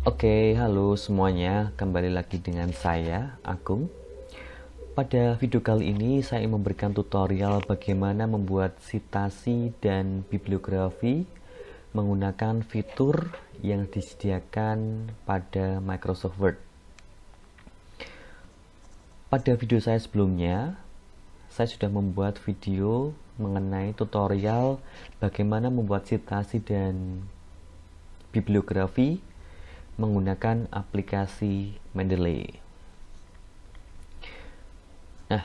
Oke, halo semuanya. Kembali lagi dengan saya, Agung. Pada video kali ini, saya ingin memberikan tutorial bagaimana membuat citasi dan bibliografi menggunakan fitur yang disediakan pada Microsoft Word. Pada video saya sebelumnya, saya sudah membuat video mengenai tutorial bagaimana membuat citasi dan bibliografi menggunakan aplikasi Mendeley. Nah,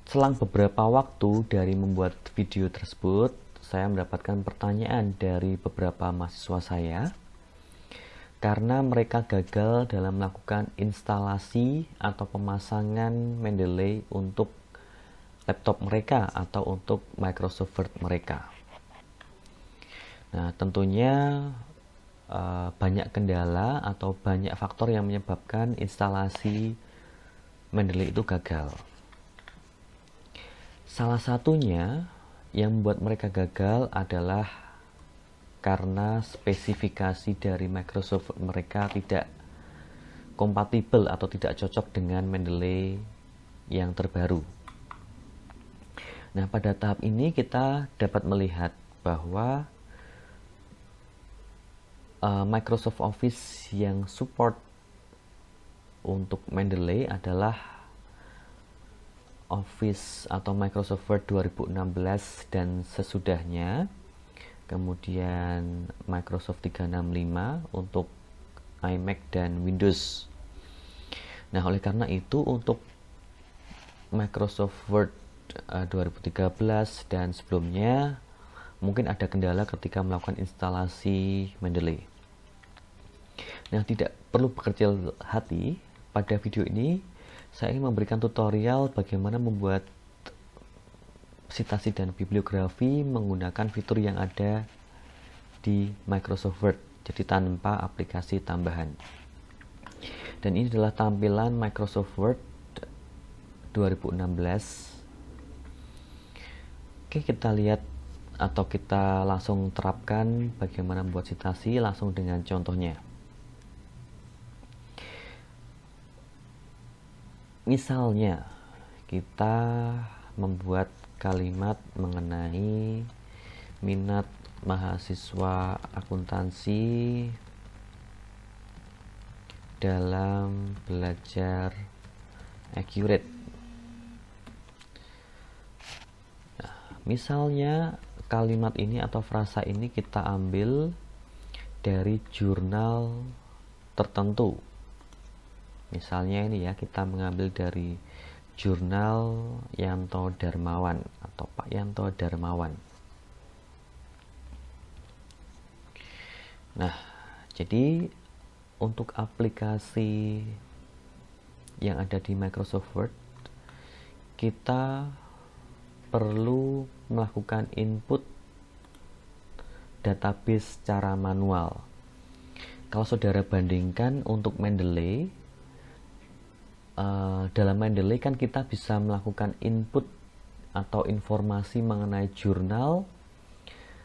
selang beberapa waktu dari membuat video tersebut, saya mendapatkan pertanyaan dari beberapa mahasiswa saya karena mereka gagal dalam melakukan instalasi atau pemasangan Mendeley untuk laptop mereka atau untuk Microsoft Word mereka. Nah, tentunya banyak kendala atau banyak faktor yang menyebabkan instalasi Mendeley itu gagal. Salah satunya yang membuat mereka gagal adalah karena spesifikasi dari Microsoft mereka tidak kompatibel atau tidak cocok dengan Mendeley yang terbaru. Nah, pada tahap ini kita dapat melihat bahwa Microsoft Office yang support untuk Mendeley adalah Office atau Microsoft Word 2016 dan sesudahnya, kemudian Microsoft 365 untuk iMac dan Windows. Nah, oleh karena itu untuk Microsoft Word 2013 dan sebelumnya mungkin ada kendala ketika melakukan instalasi Mendeley. Nah, tidak perlu berkecil hati. Pada video ini saya ingin memberikan tutorial bagaimana membuat citasi dan bibliografi menggunakan fitur yang ada di Microsoft Word, jadi tanpa aplikasi tambahan. Dan ini adalah tampilan Microsoft Word 2016. Oke, kita lihat atau kita langsung terapkan bagaimana membuat citasi langsung dengan contohnya. Misalnya kita membuat kalimat mengenai minat mahasiswa akuntansi dalam belajar accurate. Nah, misalnya kalimat ini atau frasa ini kita ambil dari jurnal tertentu. Misalnya ini ya, kita mengambil dari jurnal Yanto Darmawan atau Pak Yanto Darmawan. Nah, jadi untuk aplikasi yang ada di Microsoft Word, kita perlu melakukan input database secara manual. Kalau saudara bandingkan untuk Mendeley, dalam Mendeley kan kita bisa melakukan input atau informasi mengenai jurnal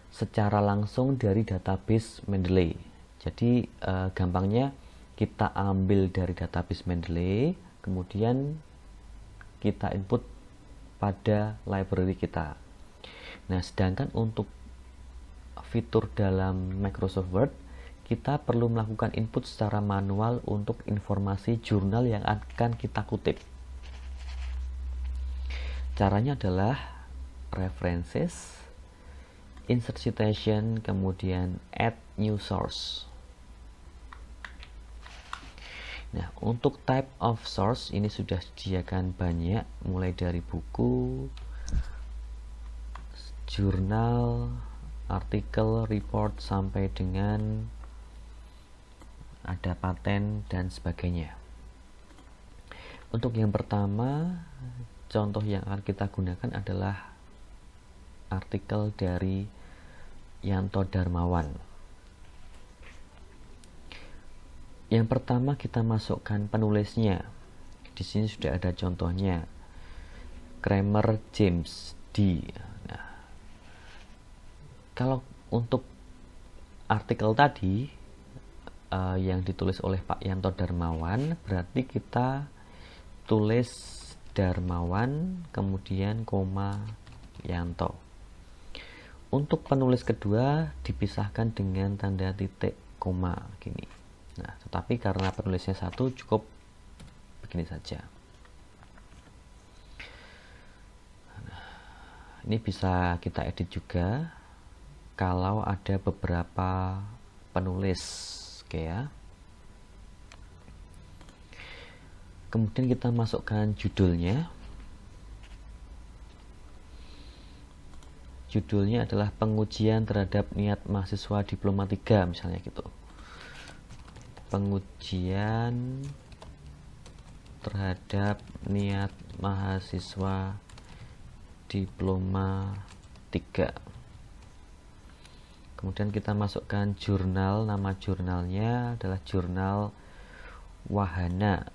secara langsung dari database Mendeley. Jadi gampangnya kita ambil dari database Mendeley, kemudian kita input pada library kita. Nah, sedangkan untuk fitur dalam Microsoft Word, kita perlu melakukan input secara manual untuk informasi jurnal yang akan kita kutip. Caranya adalah references, insert citation, kemudian add new source. Nah, untuk type of source ini sudah disediakan banyak, mulai dari buku, jurnal, artikel, report, sampai dengan ada paten dan sebagainya. Untuk yang pertama, contoh yang akan kita gunakan adalah artikel dari Yanto Darmawan. Yang pertama kita masukkan penulisnya. Di sini sudah ada contohnya. Kramer James D. Nah, kalau untuk artikel tadi yang ditulis oleh Pak Yanto Darmawan, berarti kita tulis Darmawan kemudian koma Yanto. Untuk penulis kedua dipisahkan dengan tanda titik koma gini. Nah, tetapi karena penulisnya satu, cukup begini saja. Nah, ini bisa kita edit juga kalau ada beberapa penulis, oke ya. Kemudian kita masukkan judulnya. Judulnya adalah pengujian terhadap niat mahasiswa diploma 3 misalnya gitu. Pengujian terhadap niat mahasiswa diploma 3. Kemudian kita masukkan jurnal, nama jurnalnya adalah jurnal Wahana.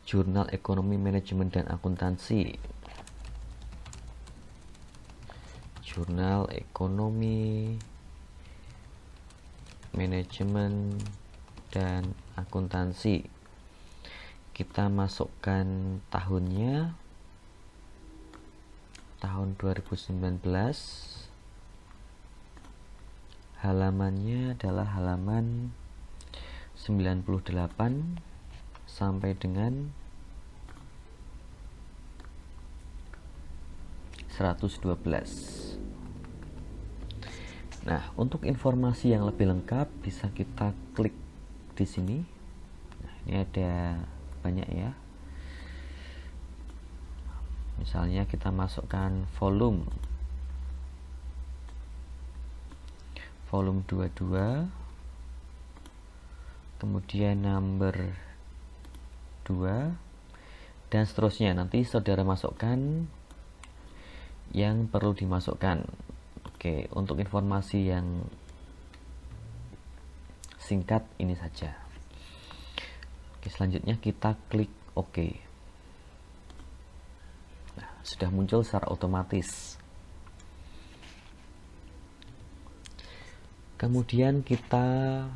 Jurnal Ekonomi, Manajemen, dan Akuntansi. Jurnal Ekonomi, Manajemen, dan Akuntansi. Kita masukkan tahunnya, tahun 2019. Halamannya adalah halaman 98 sampai dengan 112. Nah, untuk informasi yang lebih lengkap bisa kita klik di sini. Nah, ini ada banyak ya. Misalnya kita masukkan volume 22, kemudian number 2, dan seterusnya. Nanti saudara masukkan yang perlu dimasukkan. Oke, untuk informasi yang singkat ini saja. Oke, selanjutnya kita klik OK. Nah, sudah muncul secara otomatis. Kemudian kita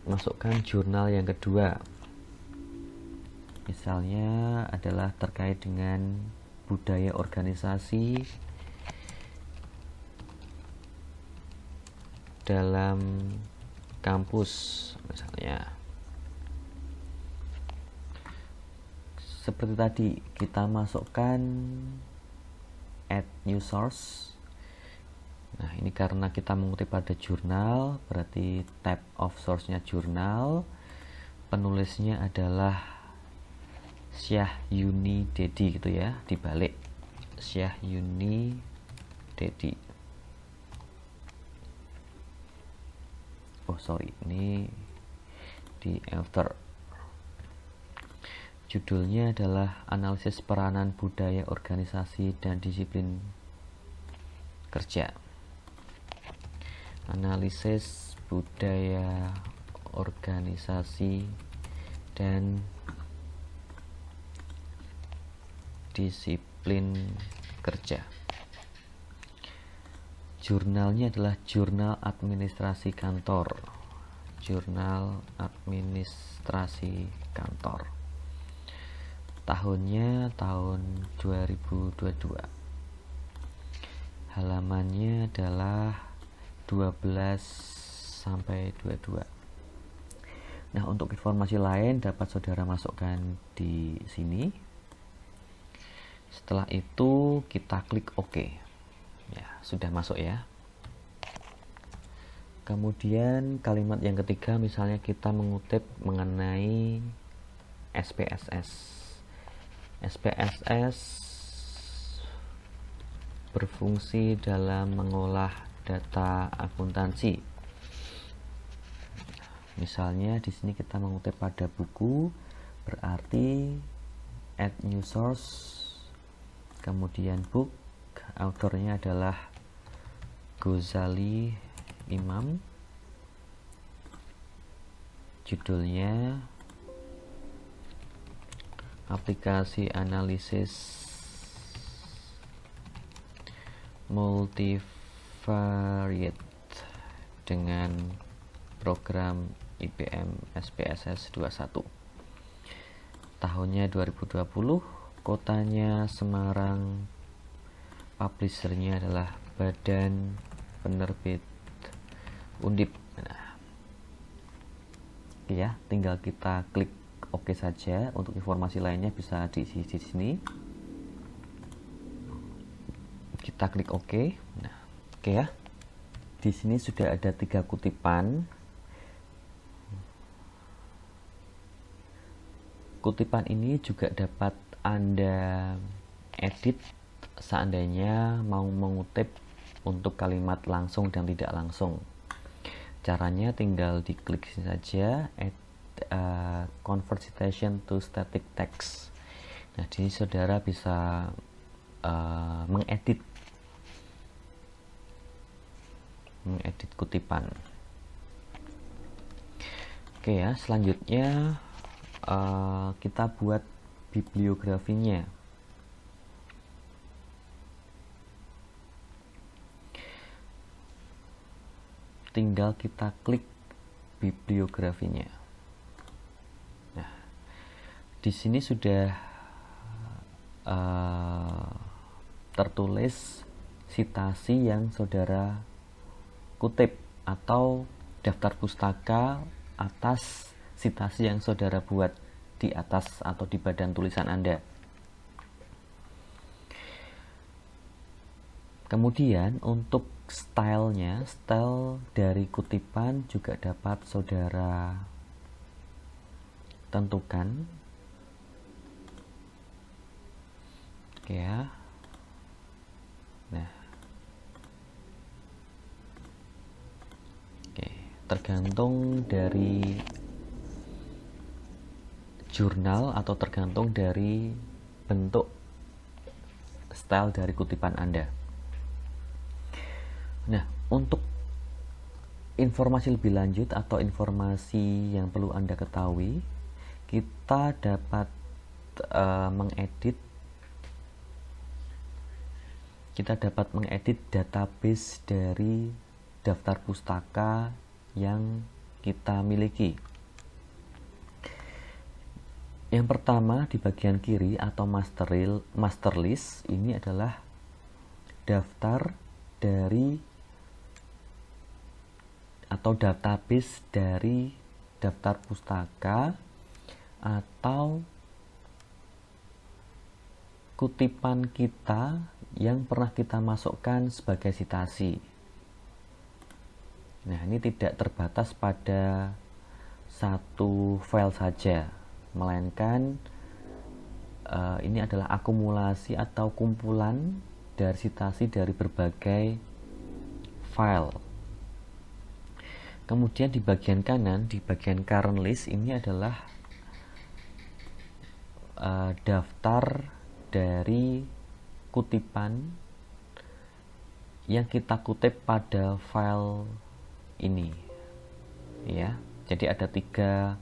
masukkan jurnal yang kedua. Misalnya adalah terkait dengan budaya organisasi dalam kampus misalnya. Seperti tadi kita masukkan add new source. Nah, ini karena kita mengutip pada jurnal, berarti tab of source-nya jurnal. Penulisnya adalah Syahyuni Dedi gitu ya, dibalik Syahyuni Dedi. Oh sorry, ini di after. Judulnya adalah analisis peranan budaya organisasi dan disiplin kerja. Analisis budaya organisasi dan disiplin kerja. Jurnalnya adalah jurnal administrasi kantor. Jurnal administrasi kantor. Tahunnya tahun 2022. Halamannya adalah 12 sampai 22. Nah, untuk informasi lain dapat saudara masukkan di sini. Setelah itu kita klik OK. Ya, sudah masuk ya. Kemudian kalimat yang ketiga, misalnya kita mengutip mengenai SPSS. SPSS berfungsi dalam mengolah data akuntansi. Misalnya di sini kita mengutip pada buku, berarti add new source, kemudian book, autornya adalah Ghazali Imam, judulnya aplikasi analisis multivariat Varied dengan program IBM SPSS 21. Tahunnya 2020, kotanya Semarang, publishernya adalah Badan Penerbit Undip. Nah, ya, tinggal kita klik OK saja. Untuk informasi lainnya bisa diisi di sini. Kita klik OK. Nah, oke ya. Di sini sudah ada 3 kutipan. Kutipan ini juga dapat Anda edit seandainya mau mengutip untuk kalimat langsung dan tidak langsung. Caranya tinggal diklik saja convert citation to static text. Nah, di sini saudara bisa mengedit kutipan. Oke ya, selanjutnya kita buat bibliografinya. Tinggal kita klik bibliografinya. Nah, di sini sudah tertulis citasi yang saudara kutip atau daftar pustaka atas citasi yang saudara buat di atas atau di badan tulisan Anda. Kemudian untuk style dari kutipan juga dapat saudara tentukan. Oke ya. Nah, tergantung dari jurnal atau tergantung dari bentuk style dari kutipan Anda. Nah, untuk informasi lebih lanjut atau informasi yang perlu Anda ketahui, kita dapat mengedit database dari daftar pustaka yang kita miliki. Yang pertama di bagian kiri atau master list ini adalah daftar dari atau database dari daftar pustaka atau kutipan kita yang pernah kita masukkan sebagai citasi. Nah, ini tidak terbatas pada satu file saja, melainkan ini adalah akumulasi atau kumpulan dari citasi dari berbagai file. Kemudian di bagian kanan, di bagian current list, ini adalah daftar dari kutipan yang kita kutip pada file ini, ya. Jadi ada tiga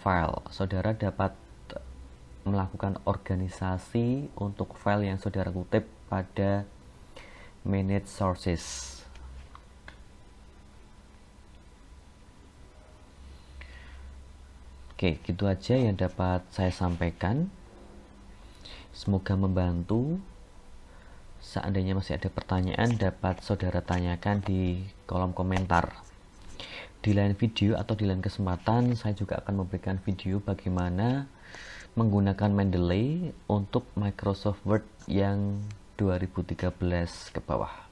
file. Saudara dapat melakukan organisasi untuk file yang saudara kutip pada manage sources. Oke, gitu aja yang dapat saya sampaikan. Semoga membantu. Seandainya masih ada pertanyaan, dapat saudara tanyakan di kolom komentar. Di lain video atau di lain kesempatan, saya juga akan memberikan video bagaimana menggunakan Mendeley untuk Microsoft Word yang 2013 ke bawah.